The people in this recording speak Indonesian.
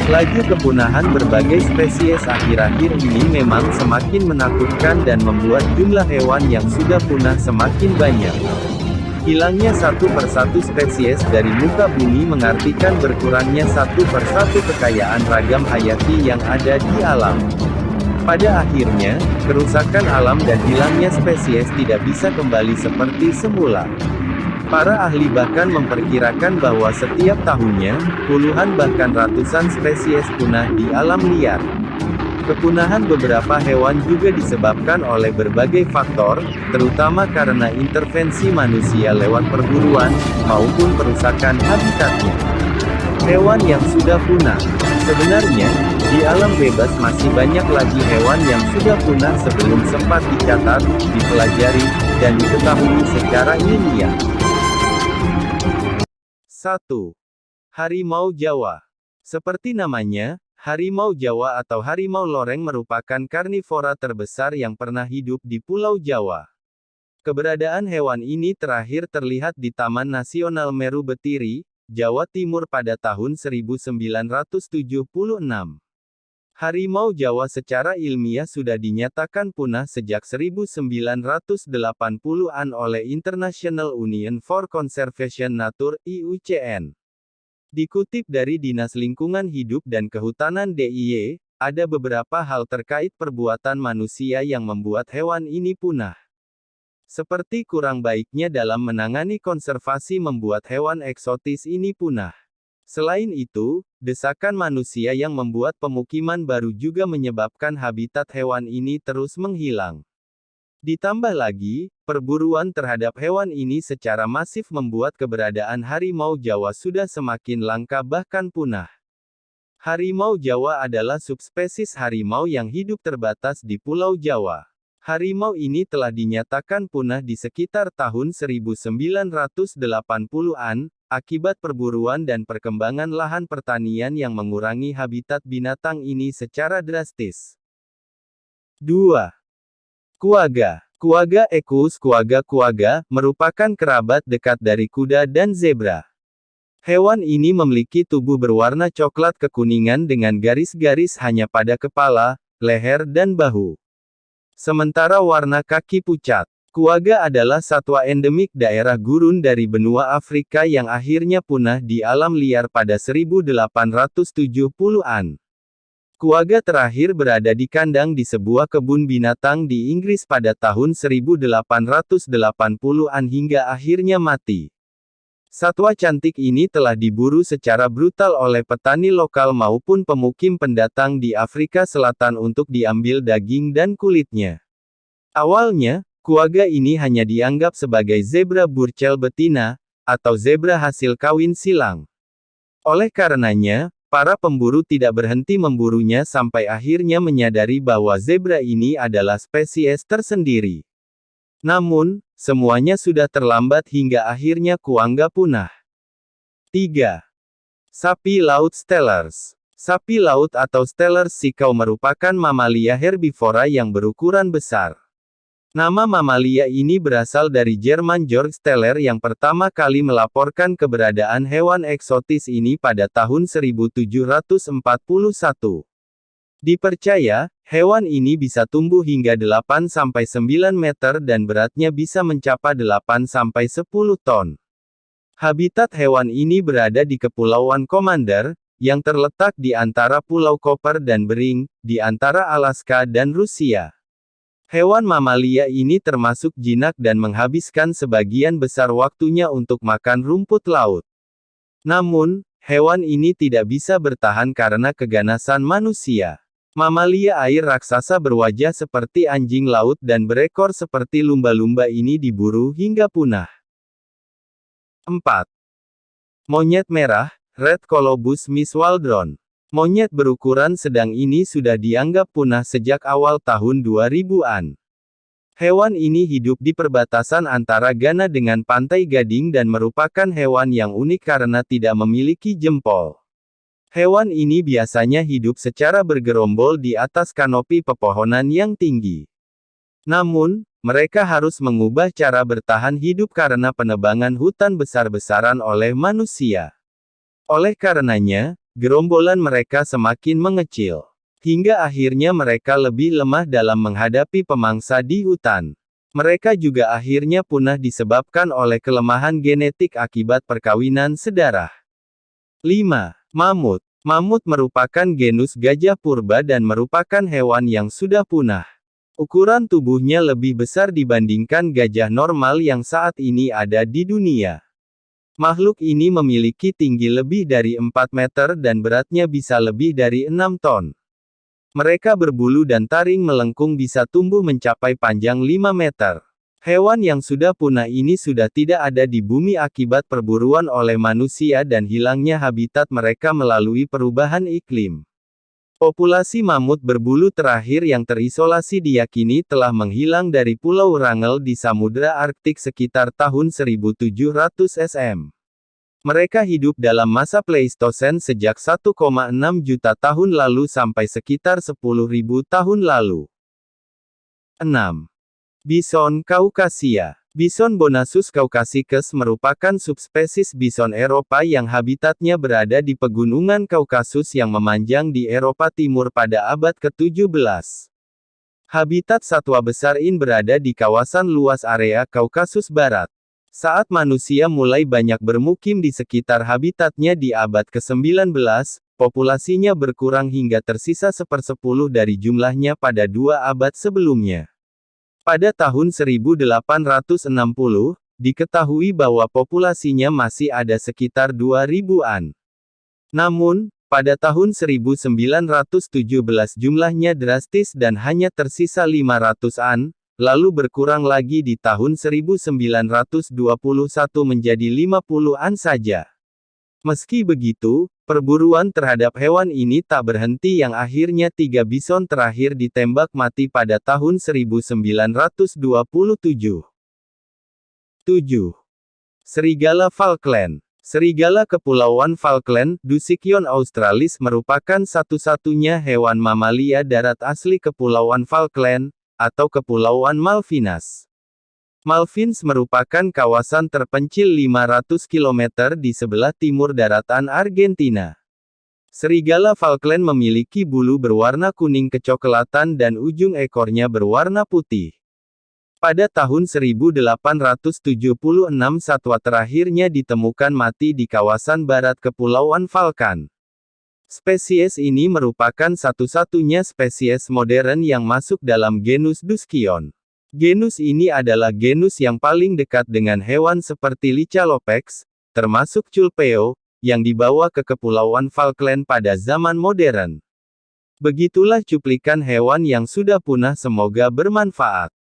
Laju kepunahan berbagai spesies akhir-akhir ini memang semakin menakutkan dan membuat jumlah hewan yang sudah punah semakin banyak. Hilangnya satu persatu spesies dari muka bumi mengartikan berkurangnya satu persatu kekayaan ragam hayati yang ada di alam. Pada akhirnya, kerusakan alam dan hilangnya spesies tidak bisa kembali seperti semula. Para ahli bahkan memperkirakan bahwa setiap tahunnya, puluhan bahkan ratusan spesies punah di alam liar. Kepunahan beberapa hewan juga disebabkan oleh berbagai faktor, terutama karena intervensi manusia lewat perburuan, maupun perusakan habitatnya. Hewan yang sudah punah. Sebenarnya, di alam bebas masih banyak lagi hewan yang sudah punah sebelum sempat dicatat, dipelajari, dan diketahui secara ilmiah. 1. Harimau Jawa. Seperti namanya, harimau Jawa atau harimau loreng merupakan karnivora terbesar yang pernah hidup di Pulau Jawa. Keberadaan hewan ini terakhir terlihat di Taman Nasional Meru Betiri, Jawa Timur pada tahun 1976. Harimau Jawa secara ilmiah sudah dinyatakan punah sejak 1980-an oleh International Union for Conservation Nature (IUCN). Dikutip dari Dinas Lingkungan Hidup dan Kehutanan DIY, ada beberapa hal terkait perbuatan manusia yang membuat hewan ini punah. Seperti kurang baiknya dalam menangani konservasi membuat hewan eksotis ini punah. Selain itu, desakan manusia yang membuat pemukiman baru juga menyebabkan habitat hewan ini terus menghilang. Ditambah lagi, perburuan terhadap hewan ini secara masif membuat keberadaan harimau Jawa sudah semakin langka bahkan punah. Harimau Jawa adalah subspesies harimau yang hidup terbatas di Pulau Jawa. Harimau ini telah dinyatakan punah di sekitar tahun 1980-an, akibat perburuan dan perkembangan lahan pertanian yang mengurangi habitat binatang ini secara drastis. 2. Quagga. Quagga equus quagga merupakan kerabat dekat dari kuda dan zebra. Hewan ini memiliki tubuh berwarna coklat kekuningan dengan garis-garis hanya pada kepala, leher dan bahu. Sementara warna kaki pucat. Quagga adalah satwa endemik daerah gurun dari benua Afrika yang akhirnya punah di alam liar pada 1870-an. Quagga terakhir berada di kandang di sebuah kebun binatang di Inggris pada tahun 1880-an hingga akhirnya mati. Satwa cantik ini telah diburu secara brutal oleh petani lokal maupun pemukim pendatang di Afrika Selatan untuk diambil daging dan kulitnya. Awalnya, quagga ini hanya dianggap sebagai zebra burcel betina, atau zebra hasil kawin silang. Oleh karenanya, para pemburu tidak berhenti memburunya sampai akhirnya menyadari bahwa zebra ini adalah spesies tersendiri. Namun, semuanya sudah terlambat hingga akhirnya quagga punah. 3. Sapi laut Stellers. Sapi laut atau Stellers sikau merupakan mamalia herbivora yang berukuran besar. Nama mamalia ini berasal dari Jerman Georg Steller yang pertama kali melaporkan keberadaan hewan eksotis ini pada tahun 1741. Dipercaya, hewan ini bisa tumbuh hingga 8-9 meter dan beratnya bisa mencapai 8-10 ton. Habitat hewan ini berada di Kepulauan Commander, yang terletak di antara Pulau Koper dan Bering, di antara Alaska dan Rusia. Hewan mamalia ini termasuk jinak dan menghabiskan sebagian besar waktunya untuk makan rumput laut. Namun, hewan ini tidak bisa bertahan karena keganasan manusia. Mamalia air raksasa berwajah seperti anjing laut dan berekor seperti lumba-lumba ini diburu hingga punah. 4. Monyet merah, Red Colobus miswaldron. Monyet berukuran sedang ini sudah dianggap punah sejak awal tahun 2000-an. Hewan ini hidup di perbatasan antara Ghana dengan Pantai Gading dan merupakan hewan yang unik karena tidak memiliki jempol. Hewan ini biasanya hidup secara bergerombol di atas kanopi pepohonan yang tinggi. Namun, mereka harus mengubah cara bertahan hidup karena penebangan hutan besar-besaran oleh manusia. Oleh karenanya, gerombolan mereka semakin mengecil. Hingga akhirnya mereka lebih lemah dalam menghadapi pemangsa di hutan. Mereka juga akhirnya punah disebabkan oleh kelemahan genetik akibat perkawinan sedarah. 5. Mamut. Mamut merupakan genus gajah purba dan merupakan hewan yang sudah punah. Ukuran tubuhnya lebih besar dibandingkan gajah normal yang saat ini ada di dunia. Makhluk ini memiliki tinggi lebih dari 4 meter dan beratnya bisa lebih dari 6 ton. Mereka berbulu dan taring melengkung bisa tumbuh mencapai panjang 5 meter. Hewan yang sudah punah ini sudah tidak ada di bumi akibat perburuan oleh manusia dan hilangnya habitat mereka melalui perubahan iklim. Populasi mamut berbulu terakhir yang terisolasi diyakini telah menghilang dari Pulau Wrangel di Samudra Arktik sekitar tahun 1700 SM. Mereka hidup dalam masa Pleistosen sejak 1,6 juta tahun lalu sampai sekitar 10.000 tahun lalu. 6. Bison Kaukasia. Bison Bonasus caucasicus merupakan subspesies bison Eropa yang habitatnya berada di pegunungan Kaukasus yang memanjang di Eropa Timur pada abad ke-17. Habitat satwa besar ini berada di kawasan luas area Kaukasus Barat. Saat manusia mulai banyak bermukim di sekitar habitatnya di abad ke-19, populasinya berkurang hingga tersisa 1/10 dari jumlahnya pada 2 abad sebelumnya. Pada tahun 1860, diketahui bahwa populasinya masih ada sekitar 2.000-an. Namun, pada tahun 1917 jumlahnya drastis dan hanya tersisa 500-an, lalu berkurang lagi di tahun 1921 menjadi 50-an saja. Meski begitu, perburuan terhadap hewan ini tak berhenti yang akhirnya 3 bison terakhir ditembak mati pada tahun 1927. 7. Serigala Falkland. Serigala Kepulauan Falkland, Dusikion australis merupakan satu-satunya hewan mamalia darat asli Kepulauan Falkland, atau Kepulauan Malvinas. Malvins merupakan kawasan terpencil 500 km di sebelah timur daratan Argentina. Serigala Falkland memiliki bulu berwarna kuning kecoklatan dan ujung ekornya berwarna putih. Pada tahun 1876 satwa terakhirnya ditemukan mati di kawasan barat Kepulauan Falkland. Spesies ini merupakan satu-satunya spesies modern yang masuk dalam genus Duskion. Genus ini adalah genus yang paling dekat dengan hewan seperti Licalopex, termasuk Culpeo, yang dibawa ke Kepulauan Falkland pada zaman modern. Begitulah cuplikan hewan yang sudah punah, semoga bermanfaat.